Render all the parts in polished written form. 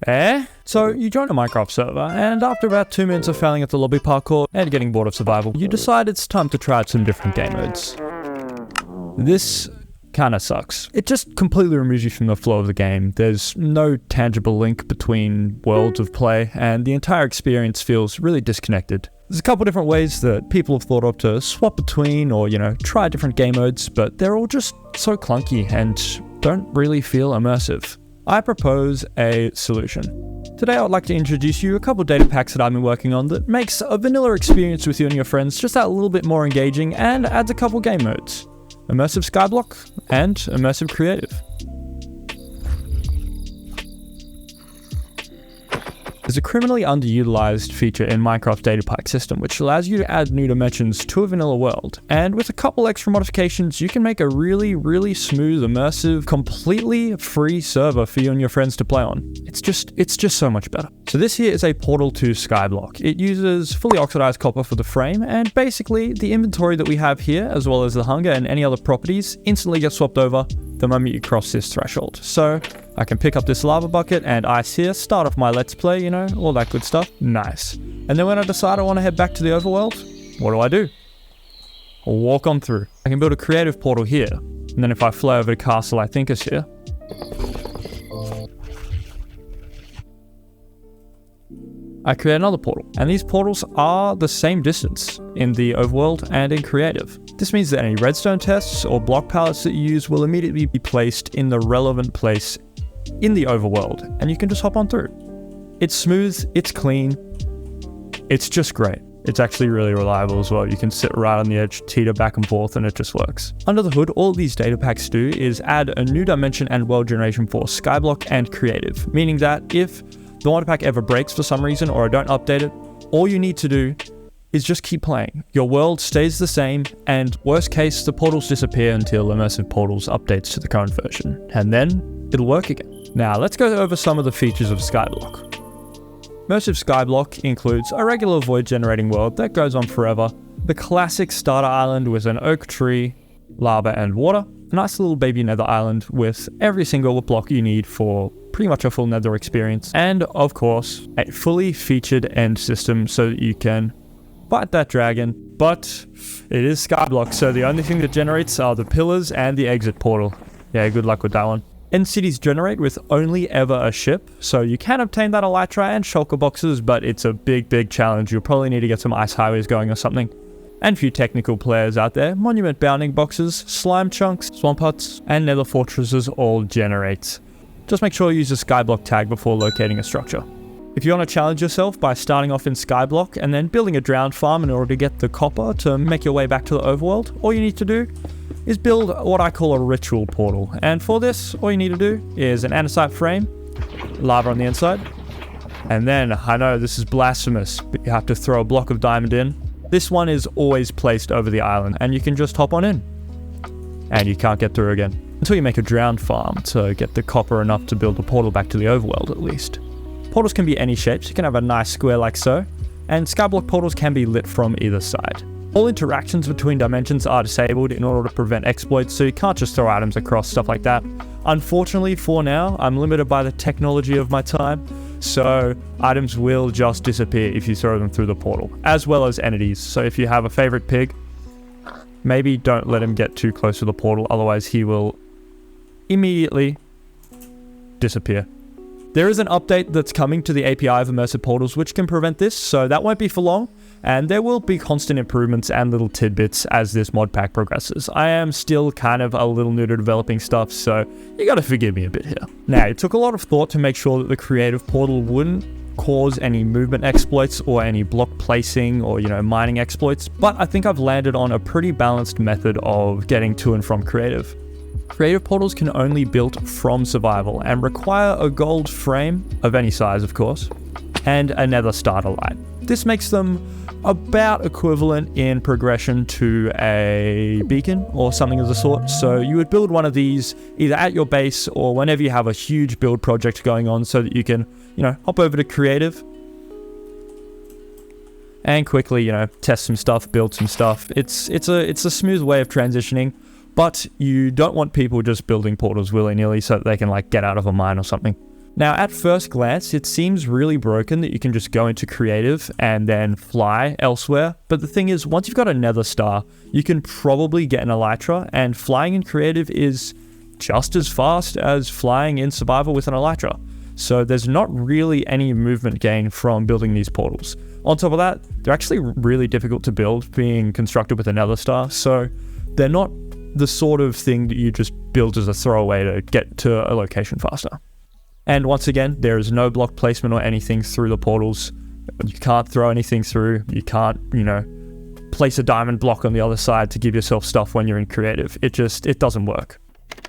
Eh? So you join a Minecraft server, and after about 2 minutes of failing at the lobby parkour and getting bored of survival, you decide it's time to try out some different game modes. This kinda sucks. It just completely removes you from the flow of the game. There's no tangible link between worlds of play, and the entire experience feels really disconnected. There's a couple different ways that people have thought of to swap between or, try different game modes, but they're all just so clunky and don't really feel immersive. I propose a solution. Today I would like to introduce you a couple data packs that I've been working on that makes a vanilla experience with you and your friends just that little bit more engaging and adds a couple game modes. Immersive Skyblock and Immersive Creative. There's a criminally underutilized feature in Minecraft's data pack system which allows you to add new dimensions to a vanilla world, and with a couple extra modifications you can make a really smooth, immersive, completely free server for you and your friends to play on. It's just so much better. So this here is a portal to Skyblock. It uses fully oxidized copper for the frame, and basically the inventory that we have here, as well as the hunger and any other properties, instantly get swapped over the moment you cross this threshold. So I can pick up this lava bucket and ice here, start off my let's play, all that good stuff. Nice. And then when I decide I want to head back to the overworld, what do? I'll walk on through. I can build a creative portal here, and then if I fly over to Castle I think is here, I create another portal, and these portals are the same distance in the overworld and in creative. This means that any redstone tests or block pallets that you use will immediately be placed in the relevant place in the overworld, and you can just hop on through. It's smooth, it's clean, it's just great. It's actually really reliable as well. You can sit right on the edge, teeter back and forth, and it just works. Under the hood, all these data packs do is add a new dimension and world generation for Skyblock and creative, meaning that if the mod pack ever breaks for some reason or I don't update it, all you need to do is just keep playing. Your world stays the same, and worst case, the portals disappear until Immersive Portals updates to the current version, and then it'll work again. Now let's go over some of the features of Skyblock. Immersive Skyblock includes a regular void generating world that goes on forever, the classic starter island with an oak tree, lava and water, a nice little baby nether island with every single block you need for pretty much a full nether experience, and of course a fully featured end system so that you can fight that dragon. But it is Skyblock, so the only thing that generates are the pillars and the exit portal. Yeah, good luck with that one. End cities generate with only ever a ship, so you can obtain that elytra and shulker boxes, but it's a big challenge. You'll probably need to get some ice highways going or something. And for you technical players out there, monument bounding boxes, slime chunks, swamp huts, and nether fortresses all generate. Just make sure you use a Skyblock tag before locating a structure. If you want to challenge yourself by starting off in Skyblock and then building a drowned farm in order to get the copper to make your way back to the overworld, all you need to do is build what I call a ritual portal. And for this, all you need to do is an andesite frame, lava on the inside, and then, I know this is blasphemous, but you have to throw a block of diamond in. This one is always placed over the island, and you can just hop on in. And you can't get through again. Until you make a drowned farm to get the copper enough to build a portal back to the overworld at least. Portals can be any shapes. You can have a nice square like so, and Skyblock portals can be lit from either side. All interactions between dimensions are disabled in order to prevent exploits, so you can't just throw items across, stuff like that. Unfortunately for now, I'm limited by the technology of my time, so items will just disappear if you throw them through the portal, as well as entities. So if you have a favorite pig, maybe don't let him get too close to the portal, otherwise he will immediately disappear. There is an update that's coming to the API of Immersive Portals which can prevent this, so that won't be for long, and there will be constant improvements and little tidbits as this mod pack progresses. I am still kind of a little new to developing stuff, so you gotta forgive me a bit here. Now, it took a lot of thought to make sure that the creative portal wouldn't cause any movement exploits or any block placing or, mining exploits, but I think I've landed on a pretty balanced method of getting to and from creative. Creative portals can only be built from survival and require a gold frame, of any size of course, and a nether starter light. This makes them about equivalent in progression to a beacon or something of the sort. So you would build one of these either at your base or whenever you have a huge build project going on so that you can, hop over to creative and quickly, test some stuff, build some stuff. It's a smooth way of transitioning. But you don't want people just building portals willy-nilly so that they can like get out of a mine or something. Now, at first glance, it seems really broken that you can just go into creative and then fly elsewhere. But the thing is, once you've got a nether star, you can probably get an elytra, and flying in creative is just as fast as flying in survival with an elytra. So there's not really any movement gain from building these portals. On top of that, they're actually really difficult to build, being constructed with a nether star. So they're not the sort of thing that you just build as a throwaway to get to a location faster. And once again, there is no block placement or anything through the portals. You can't throw anything through. You can't, place a diamond block on the other side to give yourself stuff when you're in creative. It doesn't work.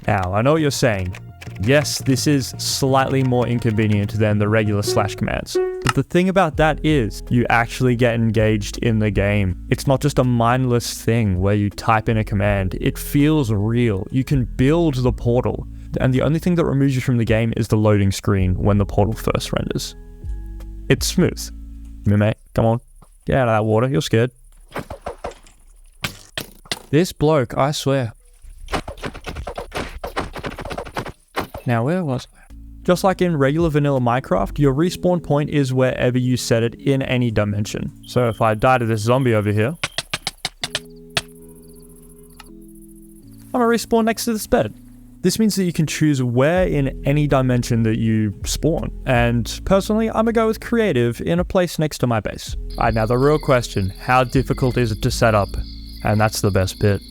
Now, I know what you're saying. Yes, this is slightly more inconvenient than the regular slash commands. But the thing about that is, you actually get engaged in the game. It's not just a mindless thing where you type in a command. It feels real. You can build the portal. And the only thing that removes you from the game is the loading screen when the portal first renders. It's smooth. Mate, come on. Get out of that water, you're scared. This bloke, I swear. Now, where was I? Just like in regular vanilla Minecraft, your respawn point is wherever you set it in any dimension. So if I die to this zombie over here, I'm gonna respawn next to this bed. This means that you can choose where in any dimension that you spawn. And personally, I'm gonna go with creative in a place next to my base. Alright, now the real question, how difficult is it to set up? And that's the best bit.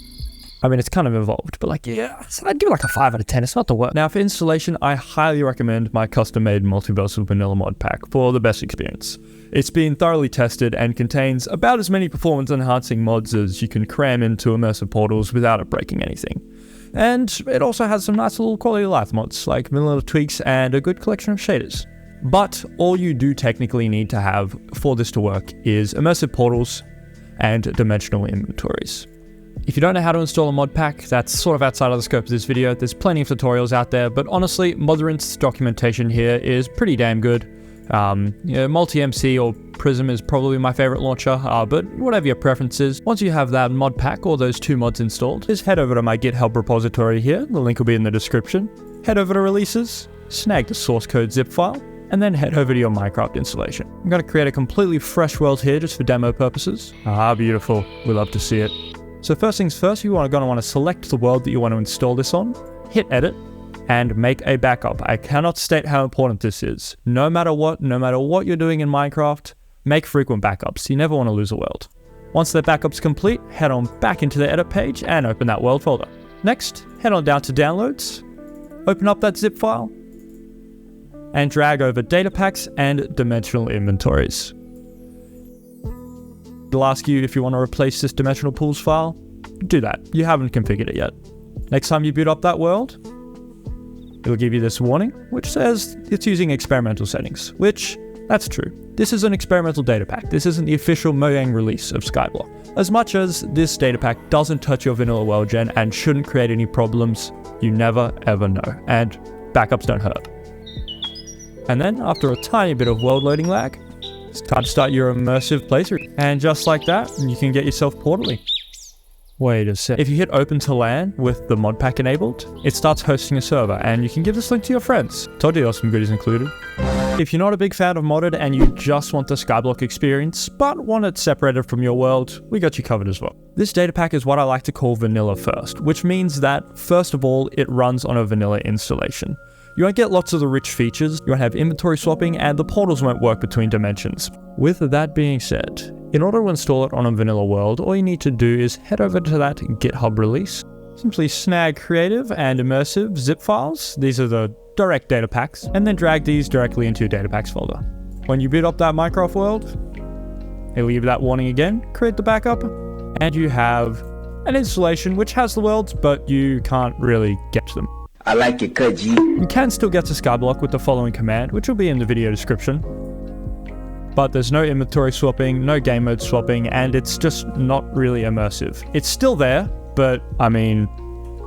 I mean, it's kind of involved, but I'd give it like a 5 out of 10. It's not the worst. Now, for installation, I highly recommend my custom-made Multiversal Vanilla mod pack for the best experience. It's been thoroughly tested and contains about as many performance-enhancing mods as you can cram into immersive portals without it breaking anything. And it also has some nice little quality of life mods, like vanilla tweaks and a good collection of shaders. But all you do technically need to have for this to work is immersive portals and dimensional inventories. If you don't know how to install a mod pack, that's sort of outside of the scope of this video. There's plenty of tutorials out there, but honestly, Modrinth's documentation here is pretty damn good. Multi-MC or Prism is probably my favorite launcher, but whatever your preference is, once you have that mod pack or those 2 mods installed, just head over to my GitHub repository here. The link will be in the description. Head over to releases, snag the source code zip file, and then head over to your Minecraft installation. I'm going to create a completely fresh world here just for demo purposes. Beautiful. We love to see it. So first things first, you're going to want to select the world that you want to install this on, hit edit, and make a backup. I cannot state how important this is. No matter what you're doing in Minecraft, make frequent backups. You never want to lose a world. Once the backup's complete, head on back into the edit page and open that world folder. Next, head on down to downloads, open up that zip file, and drag over data packs and dimensional inventories. It'll ask you if you want to replace this dimensional pools file. Do that. You haven't configured it yet. Next time you boot up that world, it'll give you this warning, which says it's using experimental settings, which, that's true. This is an experimental data pack. This isn't the official Mojang release of Skyblock. As much as this data pack doesn't touch your vanilla world gen and shouldn't create any problems, you never ever know, and backups don't hurt. And then, after a tiny bit of world loading lag, it's time to start your immersive playthrough. And just like that, you can get yourself portally. Wait a sec. If you hit open to LAN with the mod pack enabled, it starts hosting a server, and you can give this link to your friends. Told you there were some goodies included. If you're not a big fan of modded and you just want the Skyblock experience, but want it separated from your world, we got you covered as well. This data pack is what I like to call vanilla first, which means that, first of all, it runs on a vanilla installation. You won't get lots of the rich features, you won't have inventory swapping, and the portals won't work between dimensions. With that being said, in order to install it on a vanilla world, all you need to do is head over to that GitHub release, simply snag creative and immersive zip files, these are the direct data packs, and then drag these directly into your data packs folder. When you boot up that Minecraft world, it'll give you that warning again, create the backup, and you have an installation which has the worlds, but you can't really get to them. I like it, Kudgy. You can still get to Skyblock with the following command, which will be in the video description. But there's no inventory swapping, no game mode swapping, and it's just not really immersive. It's still there, but I mean,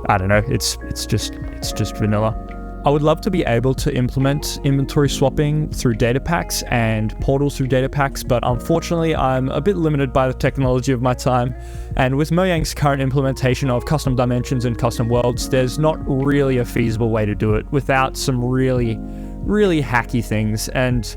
I don't know, it's just vanilla. I would love to be able to implement inventory swapping through data packs and portals through data packs, but unfortunately I'm a bit limited by the technology of my time, and with Mojang's current implementation of custom dimensions and custom worlds, there's not really a feasible way to do it without some really hacky things, and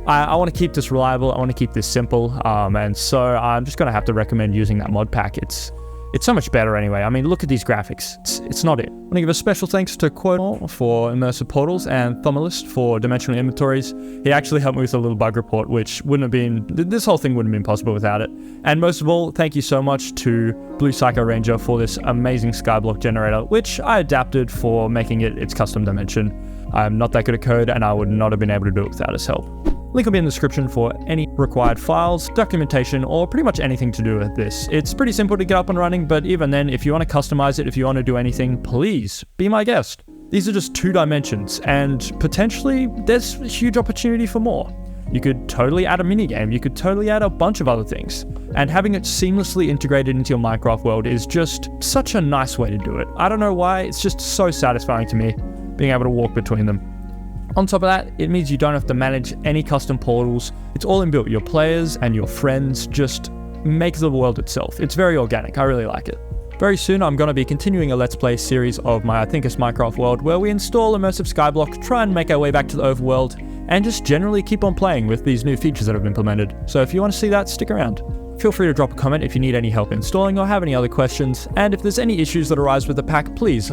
I want to keep this reliable, I want to keep this simple, and so I'm just going to have to recommend using that mod pack. It's so much better anyway. I mean, look at these graphics. It's not it. I want to give a special thanks to Quote for immersive portals and Thomilist for dimensional inventories. He actually helped me with a little bug report, which wouldn't have been, this whole thing wouldn't have been possible without it. And most of all, thank you so much to Blue Psycho Ranger for this amazing skyblock generator, which I adapted for making it its custom dimension. I'm not that good at code, and I would not have been able to do it without his help. Link will be in the description for any required files, documentation, or pretty much anything to do with this. It's pretty simple to get up and running, but even then, if you want to customize it, if you want to do anything, please be my guest. These are just 2 dimensions, and potentially there's a huge opportunity for more. You could totally add a minigame, you could totally add a bunch of other things, and having it seamlessly integrated into your Minecraft world is just such a nice way to do it. I don't know why, it's just so satisfying to me, being able to walk between them. On top of that, it means you don't have to manage any custom portals. It's all inbuilt. Your players and your friends just make the world itself. It's very organic. I really like it. Very soon, I'm going to be continuing a Let's Play series of my I Think It's Minecraft world, where we install immersive skyblock, try and make our way back to the overworld, and just generally keep on playing with these new features that I've implemented. So if you want to see that, stick around. Feel free to drop a comment if you need any help installing or have any other questions, and if there's any issues that arise with the pack, please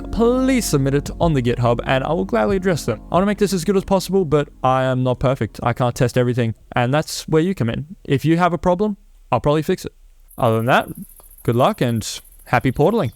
submit it on the GitHub and I will gladly address them. I want to make this as good as possible, but I am not perfect. I can't test everything, and that's where you come in. If you have a problem, I'll probably fix it. Other than that, good luck and happy portaling.